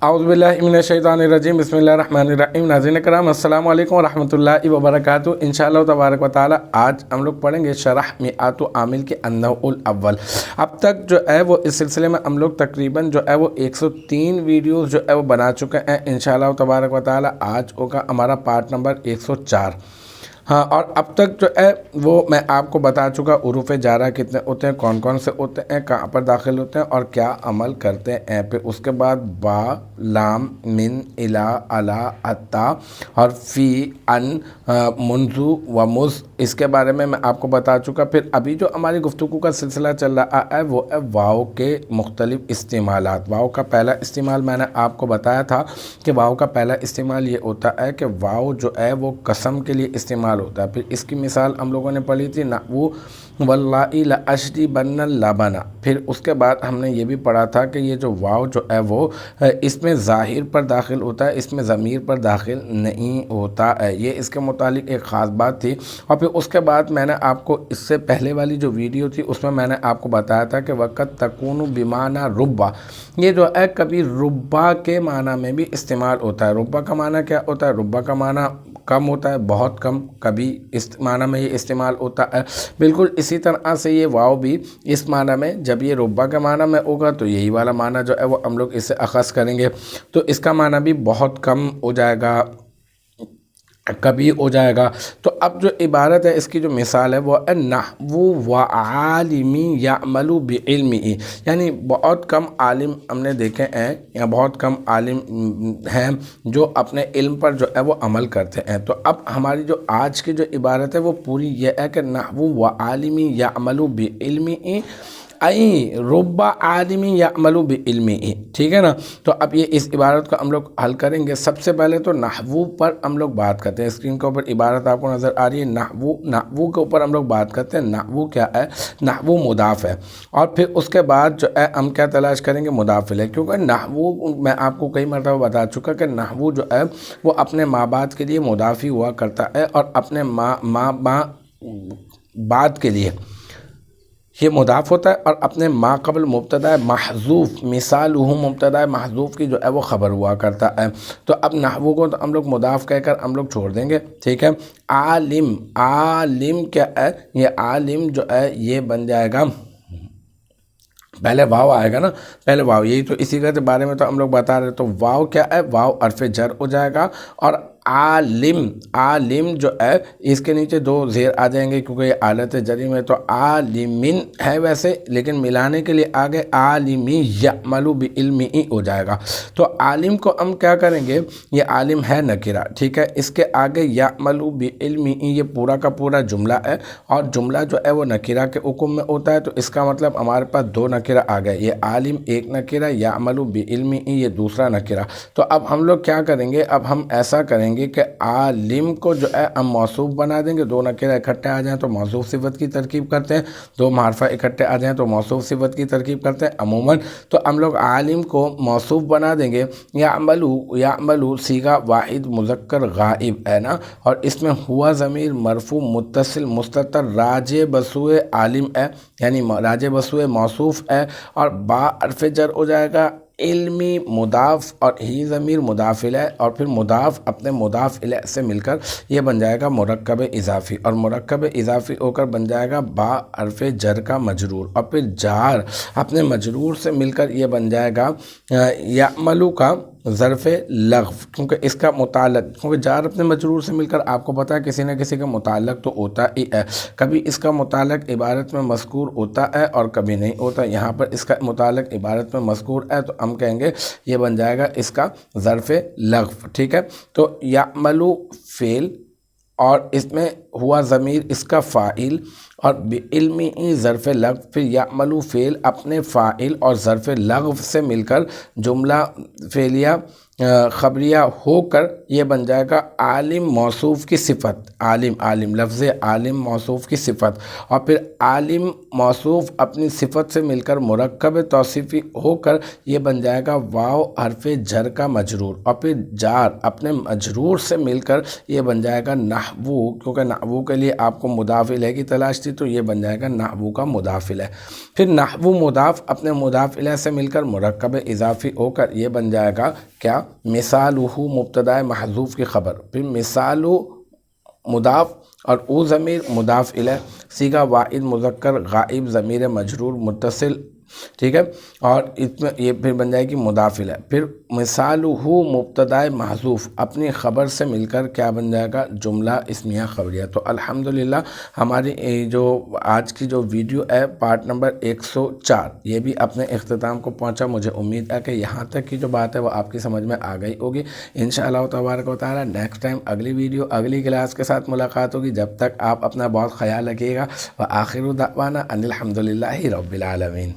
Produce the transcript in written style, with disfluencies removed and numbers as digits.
اعوذ باللہ من الشیطان الرجیم، بسم اللہ الرحمن الرحیم۔ ناظرین کرام، السلام علیکم ورحمۃ اللہ وبرکاتہ۔ انشاءاللہ تبارک و تعالی آج ہم لوگ پڑھیں گے شرح میعات عامل کے النوع الاول۔ اب تک جو ہے وہ اس سلسلے میں ہم لوگ تقریباً جو ہے وہ 103 ویڈیوز جو ہے وہ بنا چکے ہیں۔ انشاءاللہ تبارک و تعالی آج ہوگا ہمارا پارٹ نمبر 104۔ ہاں، اور اب تک جو ہے وہ میں آپ کو بتا چکا حروف جارہ کتنے ہوتے ہیں، کون کون سے ہوتے ہیں، کہاں پر داخل ہوتے ہیں اور کیا عمل کرتے ہیں۔ پھر اس کے بعد با، لام، من، الا، علا، اتا اور فی، ان، منذ و مذ، اس کے بارے میں آپ کو بتا چکا۔ پھر ابھی جو ہماری گفتگو کا سلسلہ چل رہا ہے وہ ہے واو کے مختلف استعمالات۔ واو کا پہلا استعمال میں نے آپ کو بتایا تھا کہ واو کا پہلا استعمال یہ ہوتا ہے کہ واو جو ہے وہ قسم کے لیے استعمال ہوتا ہے۔ پھر اس کی مثال ہم لوگوں نے پڑھی تھی، نحو واللہ لأشربن اللبن۔ پھر اس کے بعد ہم نے یہ بھی پڑھا تھا کہ یہ جو واو جو ہے وہ اس میں ظاہر پر داخل ہوتا ہے، اس میں ضمیر پر داخل نہیں ہوتا ہے۔ یہ اس کے متعلق ایک خاص بات تھی۔ اور پھر اس کے بعد میں نے آپ کو اس سے پہلے والی جو ویڈیو تھی اس میں نے آپ کو بتایا تھا کہ وقت تکون بمعنی ربا، یہ جو ہے کبھی ربا کے معنی میں بھی استعمال ہوتا ہے۔ ربا کا معنی کیا ہوتا ہے؟ ربا کا معنی کم ہوتا ہے، بہت کم، کبھی اس معنی میں یہ استعمال ہوتا ہے۔ بالکل اسی طرح سے یہ واو بھی اس معنی میں، جب یہ ربا کے معنی میں ہوگا تو یہی والا معنی جو ہے وہ ہم لوگ اس سے اخذ کریں گے، تو اس کا معنی بھی بہت کم ہو جائے گا، کبھی ہو جائے گا۔ تو اب جو عبارت ہے اس کی جو مثال ہے وہ نحو وعالم یعمل بعلمہ، یعنی بہت کم عالم ہم نے دیکھے ہیں یا بہت کم عالم ہیں جو اپنے علم پر جو ہے وہ عمل کرتے ہیں۔ تو اب ہماری جو آج کی جو عبارت ہے وہ پوری یہ ہے کہ نحو وعالم یعمل بعلمہ ای رب عالم یعمل بعلمہ، ٹھیک ہے نا۔ تو اب یہ اس عبارت کو ہم لوگ حل کریں گے۔ سب سے پہلے تو نحو پر ہم لوگ بات کرتے ہیں۔ اسکرین کے اوپر عبارت آپ کو نظر آ رہی ہے، نحو کے اوپر ہم لوگ بات کرتے ہیں۔ نحو کیا ہے؟ نحو مضاف ہے، اور پھر اس کے بعد جو ہے ہم کیا تلاش کریں گے؟ مضاف الیہ، کیونکہ نحو میں آپ کو کئی مرتبہ بتا چکا کہ نحو جو ہے وہ اپنے ماں بعد کے لیے مضاف ہی ہوا کرتا ہے، اور اپنے ماں بعد کے لیے یہ مضاف ہوتا ہے، اور اپنے ما قبل مبتدا محذوف، مثالہ مبتدا محذوف کی جو ہے وہ خبر ہوا کرتا ہے۔ تو اب نحو کو تو ہم لوگ مضاف کہہ کر ہم لوگ چھوڑ دیں گے، ٹھیک ہے۔ عالم، عالم کیا ہے؟ یہ عالم جو ہے یہ بن جائے گا، پہلے واو آئے گا نا، پہلے واو، یہی تو اسی کے بارے میں تو ہم لوگ بتا رہے۔ تو واو کیا ہے؟ واو حرف جر ہو جائے گا، اور عالم، عالم جو ہے اس کے نیچے دو زیر آ جائیں گے کیونکہ یہ حالت جری میں، تو عالمن ہے ویسے، لیکن ملانے کے لیے آگے عالمی یعمل بعلمہ ہو جائے گا۔ تو عالم کو ہم کیا کریں گے؟ یہ عالم ہے نکرہ، ٹھیک ہے، اس کے آگے یعمل بعلمہ، یہ پورا کا پورا جملہ ہے، اور جملہ جو ہے وہ نکرہ کے حکم میں ہوتا ہے، تو اس کا مطلب ہمارے پاس دو نکرہ آ گئے، یہ عالم ایک نکرہ، یعمل بعلمہ یہ دوسرا نکرہ۔ تو اب ہم لوگ کیا کریں گے؟ اب ہم ایسا کریں گے کہ عالم کو جو ہے ہم موصوف بنا دیں گے، دو نکرہ اکٹھے آ جائیں تو موصوف صفت کی ترکیب کرتے ہیں، دو معرفہ اکٹھے آ جائیں تو موصوف صفت کی ترکیب کرتے ہیں عموماً۔ تو ہم لوگ عالم کو موصوف بنا دیں گے، یعمل صیغہ واحد مذکر غائب ہے نا، اور اس میں ہوا ضمیر مرفوع متصل مستتر راجع بسوئے عالم ہے، یعنی راجع بسوئے موصوف ہے، اور با حرف جر ہو جائے گا، علمی مضاف، اور ہی ضمیر مضاف الیہ، اور پھر مضاف اپنے مضاف الیہ سے مل کر یہ بن جائے گا مرکب اضافی، اور مرکب اضافی ہو کر بن جائے گا با حرف جر کا مجرور، اور پھر جار اپنے مجرور سے مل کر یہ بن جائے گا یعملو کا ظرف لغو، کیونکہ اس کا متعلق، کیونکہ جار اپنے مجرور سے مل کر آپ کو پتہ ہے کسی نہ کسی کا متعلق تو ہوتا ہی ہے، کبھی اس کا متعلق عبارت میں مذکور ہوتا ہے اور کبھی نہیں ہوتا۔ یہاں پر اس کا متعلق عبارت میں مذکور ہے تو ہم کہیں گے یہ بن جائے گا اس کا ظرف لغو، ٹھیک ہے۔ تو یعملو فعل، اور اس میں ہوا ضمیر اس کا فاعل اور بعلمی ظرف لغو، پھر یعملو فعل اپنے فاعل اور ظرف لغو سے مل کر جملہ فعلیہ خبریہ ہو کر یہ بن جائے گا عالم موصوف کی صفت، عالم لفظ عالم موصوف کی صفت، اور پھر عالم موصوف اپنی صفت سے مل کر مرکب توصیفی ہو کر یہ بن جائے گا واو حرف جر کا مجرور، اور پھر جار اپنے مجرور سے مل کر یہ بن جائے گا نحو، کیونکہ نحو کے لیے آپ کو مضاف الیہ کی تلاش تھی تو یہ بن جائے گا نحو کا مضاف الیہ، پھر نحو مضاف اپنے مضاف الیہ سے مل کر مرکب اضافی ہو کر یہ بن جائے گا کیا مثالہ مبتدا محذوف کی خبر، پھر مثال مضاف اور او ضمیر مضاف الیہ، صیغہ واحد مذکر غائب ضمیر مجرور متصل، ٹھیک ہے، اور اس میں یہ پھر بن جائے گی مضاف الیہ، پھر مثالہ مبتدا محذوف اپنی خبر سے مل کر کیا بن جائے گا جملہ اسمیہ خبریہ۔ تو الحمدللہ ہماری جو آج کی جو ویڈیو ہے پارٹ نمبر 104 یہ بھی اپنے اختتام کو پہنچا، مجھے امید ہے کہ یہاں تک کی جو بات ہے وہ آپ کی سمجھ میں آ گئی ہوگی۔ انشاءاللہ تبارک و تعالی نیکسٹ ٹائم اگلی ویڈیو اگلی کلاس کے ساتھ ملاقات ہوگی، جب تک آپ اپنا بہت خیال رکھیے گا، وآخر دعوانا ان الحمدللہ رب العالمین۔